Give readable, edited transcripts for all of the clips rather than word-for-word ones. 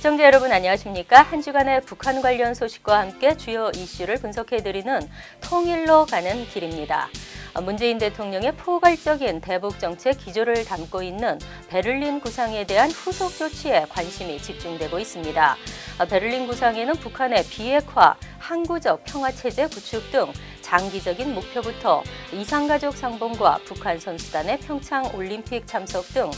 시청자 여러분 안녕하십니까? 한 주간의 북한 관련 소식과 함께 주요 이슈를 분석해드리는 통일로 가는 길입니다. 문재인 대통령의 포괄적인 대북 정책 기조를 담고 있는 베를린 구상에 대한 후속 조치에 관심이 집중되고 있습니다. 베를린 구상에는 북한의 비핵화, 항구적 평화체제 구축 등 장기적인 목표부터 이산가족 상봉과 북한 선수단의 평창 올림픽 참석 등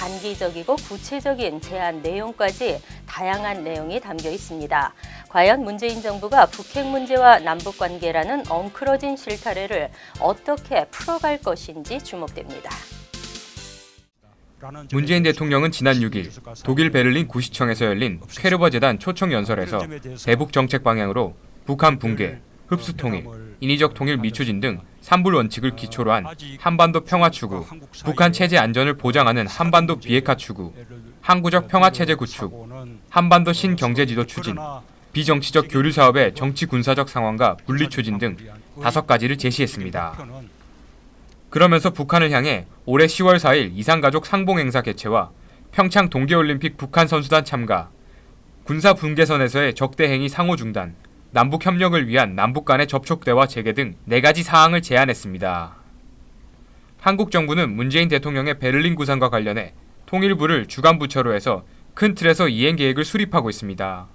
단기적이고 구체적인 제안 내용까지 다양한 내용이 담겨 있습니다. 과연 문재인 정부가 북핵 문제와 남북 관계라는 엉클어진 실타래를 어떻게 풀어갈 것인지 주목됩니다. 문재인 대통령은 지난 6일 독일 베를린 구시청에서 열린 퀘르버 재단 초청 연설에서 대북 정책 방향으로 북한 붕괴, 흡수 통일, 인위적 통일 미추진 등 3불 원칙을 기초로 한 한반도 평화 추구, 북한 체제 안전을 보장하는 한반도 비핵화 추구, 항구적 평화 체제 구축, 한반도 신경제지도 추진, 비정치적 교류 사업의 정치 군사적 상황과 분리 추진 등 5가지를 제시했습니다. 그러면서 북한을 향해 올해 10월 4일 이산가족 상봉행사 개최와 평창 동계올림픽 북한 선수단 참가, 군사 분계선에서의 적대 행위 상호 중단, 남북 협력을 위한 남북 간의 접촉 대화 재개 등 4가지 사항을 제안했습니다. 한국 정부는 문재인 대통령의 베를린 구상과 관련해 통일부를 주간 부처로 해서 큰 틀에서 이행 계획을 수립하고 있습니다.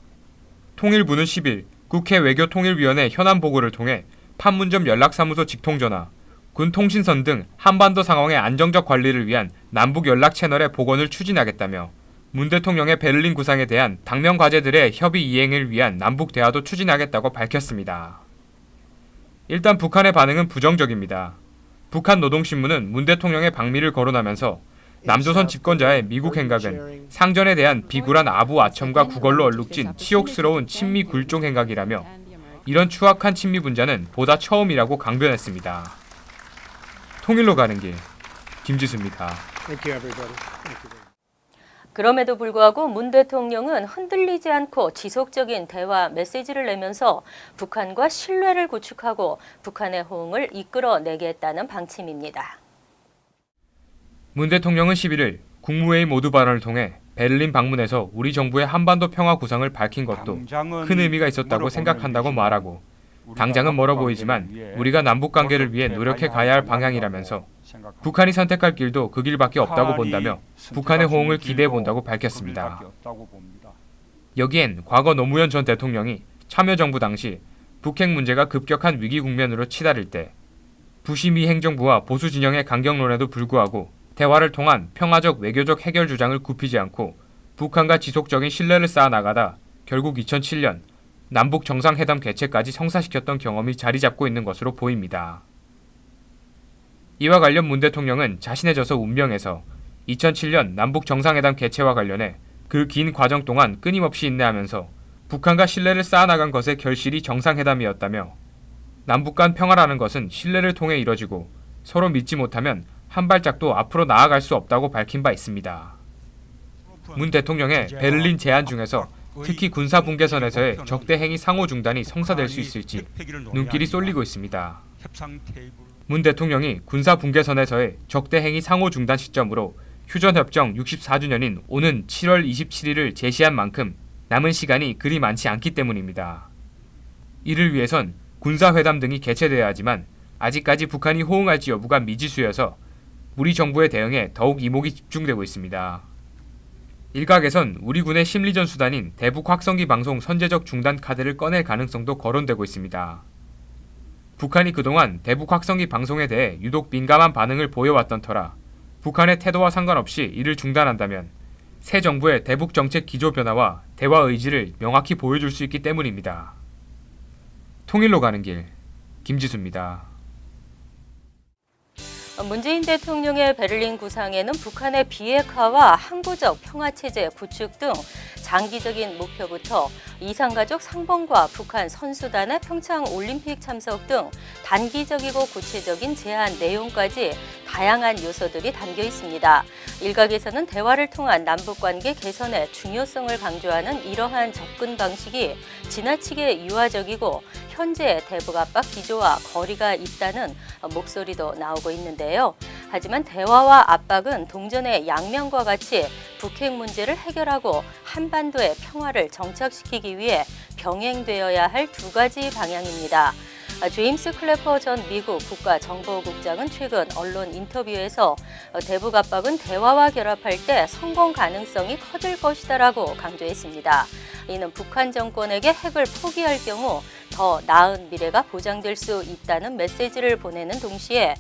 통일부는 10일 국회 외교통일위원회 현안 보고를 통해 판문점 연락사무소 직통전화, 군 통신선 등 한반도 상황의 안정적 관리를 위한 남북 연락 채널의 복원을 추진하겠다며 문 대통령의 베를린 구상에 대한 당면 과제들의 협의 이행을 위한 남북 대화도 추진하겠다고 밝혔습니다. 일단 북한의 반응은 부정적입니다. 북한 노동신문은 문 대통령의 방미를 거론하면서 남조선 집권자의 미국 행각은 상전에 대한 비굴한 아부 아첨과 구걸로 얼룩진 치욕스러운 친미 굴종 행각이라며 이런 추악한 친미 분자는 보다 처음이라고 강변했습니다. 통일로 가는 길, 김지수입니다. 그럼에도 불구하고 문 대통령은 흔들리지 않고 지속적인 대화 메시지를 내면서 북한과 신뢰를 구축하고 북한의 호응을 이끌어내겠다는 방침입니다. 문 대통령은 11일 국무회의 모두 발언을 통해 베를린 방문에서 우리 정부의 한반도 평화 구상을 밝힌 것도 큰 의미가 있었다고 생각한다고 말하고 당장은 멀어 보이지만 우리가 남북관계를 위해 노력해 가야 할 방향이라면서 북한이 선택할 길도 그 길밖에 없다고 본다며 북한의 호응을 기대해 본다고 밝혔습니다. 여기엔 과거 노무현 전 대통령이 참여정부 당시 북핵 문제가 급격한 위기 국면으로 치달을 때 부시미 행정부와 보수 진영의 강경론에도 불구하고 대화를 통한 평화적 외교적 해결 주장을 굽히지 않고 북한과 지속적인 신뢰를 쌓아나가다 결국 2007년 남북 정상회담 개최까지 성사시켰던 경험이 자리 잡고 있는 것으로 보입니다. 이와 관련 문 대통령은 자신의 저서 운명에서 2007년 남북 정상회담 개최와 관련해 그 긴 과정 동안 끊임없이 인내하면서 북한과 신뢰를 쌓아나간 것의 결실이 정상회담이었다며 남북 간 평화라는 것은 신뢰를 통해 이뤄지고 서로 믿지 못하면 한 발짝도 앞으로 나아갈 수 없다고 밝힌 바 있습니다. 문 대통령의 베를린 제안 중에서 특히 군사 분계선에서의 적대 행위 상호 중단이 성사될 수 있을지 눈길이 쏠리고 있습니다. 문 대통령이 군사 분계선에서의 적대 행위 상호 중단 시점으로 휴전협정 64주년인 오는 7월 27일을 제시한 만큼 남은 시간이 그리 많지 않기 때문입니다. 이를 위해선 군사회담 등이 개최돼야 하지만 아직까지 북한이 호응할지 여부가 미지수여서 우리 정부의 대응에 더욱 이목이 집중되고 있습니다. 일각에선 우리 군의 심리전 수단인 대북 확성기 방송 선제적 중단 카드를 꺼낼 가능성도 거론되고 있습니다. 북한이 그동안 대북 확성기 방송에 대해 유독 민감한 반응을 보여왔던 터라 북한의 태도와 상관없이 이를 중단한다면 새 정부의 대북 정책 기조 변화와 대화 의지를 명확히 보여줄 수 있기 때문입니다. 통일로 가는 길, 김지수입니다. 문재인 대통령의 베를린 구상에는 북한의 비핵화와 항구적 평화체제 구축 등 장기적인 목표부터 이산가족 상봉과 북한 선수단의 평창 올림픽 참석 등 단기적이고 구체적인 제안 내용까지 다양한 요소들이 담겨 있습니다. 일각에서는 대화를 통한 남북관계 개선의 중요성을 강조하는 이러한 접근 방식이 지나치게 유화적이고 현재 대북 압박 기조와 거리가 있다는 목소리도 나오고 있는데요. 하지만 대화와 압박은 동전의 양면과 같이 북핵 문제를 해결하고 한반도의 평화를 정착시키기 위해 병행되어야 할 두 가지 방향입니다. 제임스 클래퍼 전 미국 국가정보국장은 최근 언론 인터뷰에서 대북 압박은 대화와 결합할 때 성공 가능성이 커질 것이다라고 강조했습니다. 이는 북한 정권에게 핵을 포기할 경우 더 나은 미래가 보장될 수 있다는 메시지를 보내는 동시에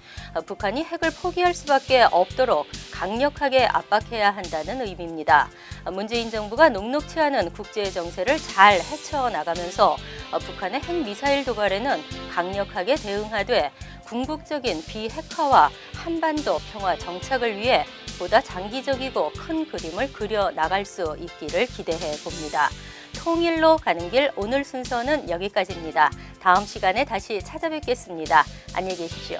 북한이 핵을 포기할 수밖에 없도록 강력하게 압박해야 한다는 의미입니다. 문재인 정부가 녹록치 않은 국제 정세를 잘 헤쳐나가면서 북한의 핵미사일 도발에는 강력하게 대응하되 궁극적인 비핵화와 한반도 평화 정착을 위해 보다 장기적이고 큰 그림을 그려 나갈 수 있기를 기대해 봅니다. 통일로 가는 길 오늘 순서는 여기까지입니다. 다음 시간에 다시 찾아뵙겠습니다. 안녕히 계십시오.